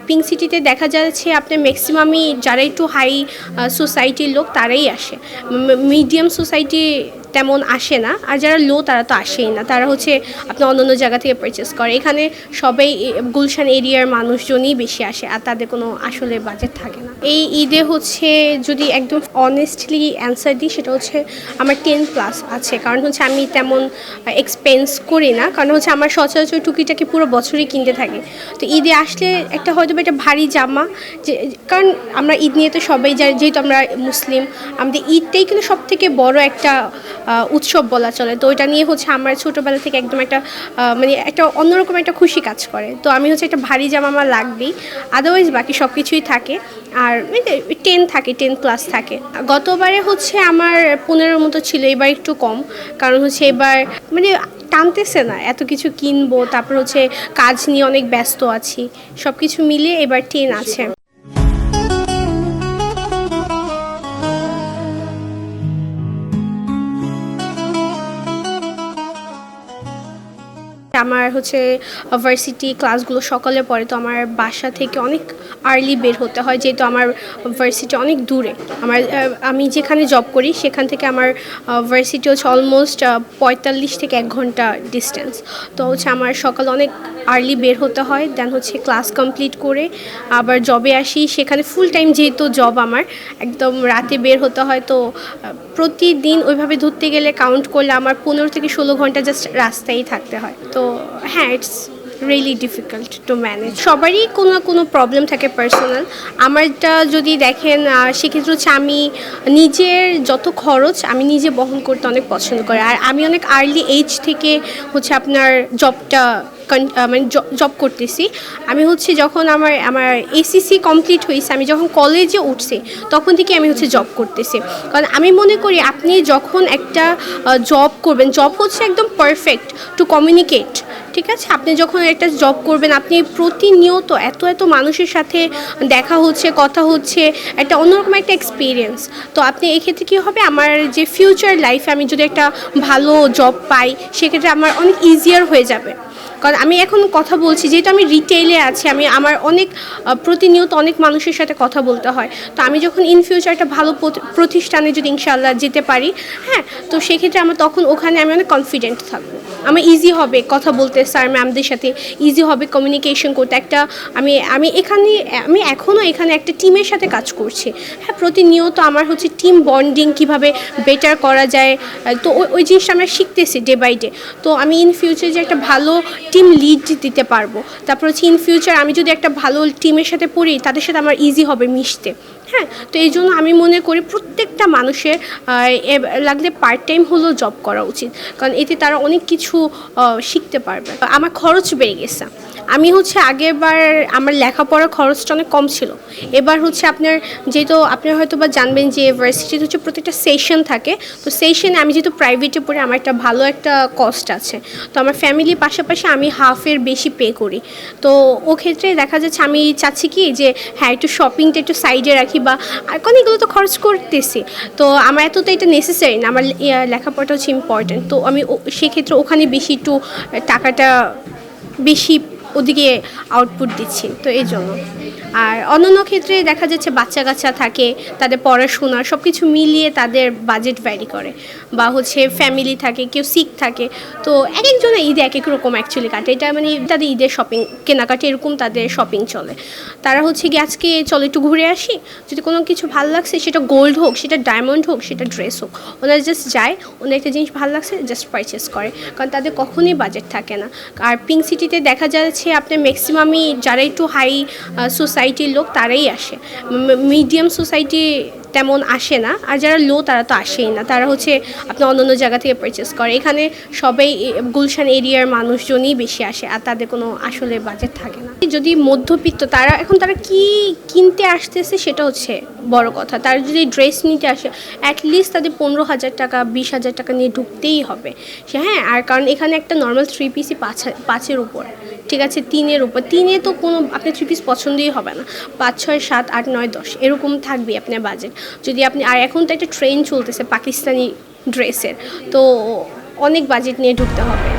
Pink সিটিতে দেখা যাচ্ছে আপনার ম্যাক্সিমামই যারা একটু হাই সোসাইটির লোক তারাই আসে, মিডিয়াম সোসাইটি তেমন আসে না, আর যারা লো তারা তো আসেই না, তারা হচ্ছে আপনি অন্য জায়গা থেকে পারচেস করে। এখানে সবাই গুলশান এরিয়ার মানুষজনই বেশি আসে, আর তাদের কোনো আসলে বাজেট থাকে না। এই ঈদে হচ্ছে যদি একদম অনেস্টলি অ্যান্সার দিই, সেটা হচ্ছে আমার 10+ আছে, কারণ হচ্ছে আমি তেমন এক্সপেন্স করি না, কারণ হচ্ছে আমার সচরাচর টুকিটাকে পুরো বছরই কিনতে থাকি। তো ঈদে আসলে একটা হয়তো একটা ভারী জামা, যে কারণ আমরা ঈদ নিয়ে তো সবাই যেহেতু আমরা মুসলিম, আমাদের ঈদটাই কিন্তু সব থেকে বড় একটা উৎসব বলা চলে। তো ওইটা নিয়ে হচ্ছে আমার ছোটোবেলা থেকে একদম একটা মানে একটা অন্যরকম একটা খুশি কাজ করে। তো আমি হচ্ছে একটা ভারী জামা আমার লাগবেই, আদারওয়াইজ বাকি সব কিছুই থাকে। আর 10+ থাকে। গতবারে হচ্ছে আমার 15 মতো ছিল, এবার একটু কম, কারণ হচ্ছে এবার মানে টানতেছে না এত কিছু কিনবো, তারপর হচ্ছে কাজ নিয়ে অনেক ব্যস্ত আছি, সব কিছু মিলিয়ে এবার 10 আছে। আমার হচ্ছে ভার্সিটি ক্লাসগুলো সকালে পড়ে, তো আমার বাসা থেকে অনেক আর্লি বের হতে হয়, যেহেতু আমার ভার্সিটি অনেক দূরে। আমি যেখানে জব করি সেখান থেকে আমার ভার্সিটি হচ্ছে অলমোস্ট 45 থেকে 1 ঘন্টা ডিস্টেন্স। তো হচ্ছে আমার সকালে অনেক আর্লি বের হতে হয়, দেন হচ্ছে ক্লাস কমপ্লিট করে আবার জবে আসি, সেখানে ফুল টাইম যেহেতু জব আমার, একদম রাতে বের হতে হয়। তো প্রতিদিন ওইভাবে ধরতে গেলে কাউন্ট করলে আমার 15 থেকে 16 ঘন্টা জাস্ট রাস্তায় থাকতে হয়। তো হ্যাঁ, it's really difficult to manage. সবারই কোনো না কোনো প্রবলেম থাকে পার্সোনাল। আমারটা যদি দেখেন, সেক্ষেত্রে হচ্ছে আমি নিজের যত খরচ আমি নিজে বহন করতে অনেক পছন্দ করি, আর আমি অনেক আর্লি এজ থেকে হচ্ছে আপনার জবটা মানে জব করতেছি। আমি হচ্ছে যখন আমার এসিসি কমপ্লিট হয়েছে, আমি যখন কলেজে উঠছি তখন থেকে আমি হচ্ছে জব করতেছি। কারণ আমি মনে করি আপনি যখন একটা জব করবেন, জব হচ্ছে একদম পারফেক্ট টু কমিউনিকেট, ঠিক আছে? আপনি যখন একটা জব করবেন, আপনি প্রতিনিয়ত এত মানুষের সাথে দেখা হচ্ছে, কথা হচ্ছে, একটা অন্যরকম একটা এক্সপিরিয়েন্স। তো আপনি এক্ষেত্রে কী হবে, আমার যে ফিউচার লাইফে আমি যদি একটা ভালো জব পাই, সেক্ষেত্রে আমার অনেক ইজিয়ার হয়ে যাবে। কারণ আমি এখন কথা বলছি, যেহেতু আমি রিটেইলে আছি, আমার অনেক প্রতিনিয়ত অনেক মানুষের সাথে কথা বলতে হয়। তো আমি যখন ইন ফিউচার একটা ভালো প্রতিষ্ঠানে যদি ইনশাআল্লাহ যেতে পারি, হ্যাঁ, তো সেক্ষেত্রে আমার তখন ওখানে আমি অনেক কনফিডেন্ট থাকবো, আমার ইজি হবে কথা বলতে, স্যার ম্যামদের সাথে ইজি হবে কমিউনিকেশন করতে। একটা আমি এখনও এখানে একটা টিমের সাথে কাজ করছি, হ্যাঁ, প্রতিনিয়ত আমার হচ্ছে টিম বন্ডিং কীভাবে বেটার করা যায়। তো ওই জিনিসটা আমরা শিখতেছি ডে বাই ডে। তো আমি ইন ফিউচার যে একটা ভালো টিম লিড দিতে পারবো, তারপর হচ্ছে ইন ফিউচার আমি যদি একটা ভালো টিমের সাথে পড়ি, তাদের সাথে আমার ইজি হবে মিশতে, হ্যাঁ। তো এই জন্য আমি মনে করি প্রত্যেকটা মানুষের লাগলে পার্ট টাইম হলেও জব করা উচিত, কারণ এতে তারা অনেক কিছু শিখতে পারবে। আমার খরচ বেড়ে গেছে। আমি হচ্ছে আগেরবার আমার লেখাপড়ার খরচটা অনেক কম ছিল, এবার হচ্ছে যেহেতু আপনি হয়তো বা জানবেন যে ভার্সিটিতে হচ্ছে প্রত্যেকটা সেশন থাকে। তো সেশনে আমি যেহেতু প্রাইভেটে পড়ি, আমার একটা ভালো একটা কস্ট আছে। তো আমার ফ্যামিলির পাশাপাশি আমি হাফের বেশি পে করি। তো ও ক্ষেত্রে দেখা যাচ্ছে আমি চাচ্ছি কি যে হ্যাঁ, একটু শপিংটা একটু সাইডে রাখি, বা আর কোনো এগুলো তো খরচ করতেছি। তো আমার এতটা এটা নেসেসারি না, আমার লেখাপড়াটা হচ্ছে ইম্পর্ট্যান্ট। তো আমি সেক্ষেত্রে ওখানে বেশি একটু টাকাটা বেশি ওদিকে আউটপুট দিচ্ছি, তো এই জন্য। আর অন্যান্য ক্ষেত্রে দেখা যাচ্ছে বাচ্চা কাচ্চা থাকে, তাদের পড়াশোনা সব কিছু মিলিয়ে তাদের বাজেট ভ্যারি করে, বা হচ্ছে ফ্যামিলি থাকে, কেউ সিক থাকে। তো এক একজনের ঈদে এক এক রকম অ্যাকচুয়ালি কাটে, এটা মানে তাদের ঈদের শপিং কেনাকাটা এরকম তাদের শপিং চলে। তারা হচ্ছে কি আজকে চলো একটু ঘুরে আসি, যদি কোনো কিছু ভালো লাগছে, সেটা গোল্ড হোক, সেটা ডায়মন্ড হোক, সেটা ড্রেস হোক, ওনারা জাস্ট যায়, ওনার একটা জিনিস ভালো লাগছে জাস্ট পারচেস করে, কারণ তাদের কখনোই বাজেট থাকে না। আর পিঙ্ক সিটিতে দেখা যাচ্ছে আপনার ম্যাক্সিমামই যারা একটু হাই সোসাইটির লোক তারাই আসে, মিডিয়াম সোসাইটি তেমন আসে না, আর যারা লো তারা তো আসেই না, তারা হচ্ছে আপনি অন্য জায়গা থেকে পারচেস করে। এখানে সবাই গুলশান এরিয়ার মানুষজনই বেশি আসে, আর তাদের কোনো আসলে বাজেট থাকে না। যদি মধ্যবিত্ত, তারা কি কিনতে আসতেছে সেটা হচ্ছে বড় কথা। তারা যদি ড্রেস নিতে আসে, অ্যাটলিস্ট তাদের 15,000 টাকা 20,000 টাকা নিয়ে ঢুকতেই হবে, হ্যাঁ। আর কারণ এখানে একটা নর্মাল 3 পিসই 5-এর উপর, ঠিক আছে, 3-এর উপর। 3-এ তো কোনো আপনার 3 পিস পছন্দই হবে না, 5, 6, 7, 8, 9, 10 এরকম থাকবে আপনার বাজেট। যদি আপনি, আর এখন তো একটা ট্রেন্ড চলতেছে পাকিস্তানি ড্রেসের, তো অনেক বাজেট নিয়ে ঢুকতে হবে।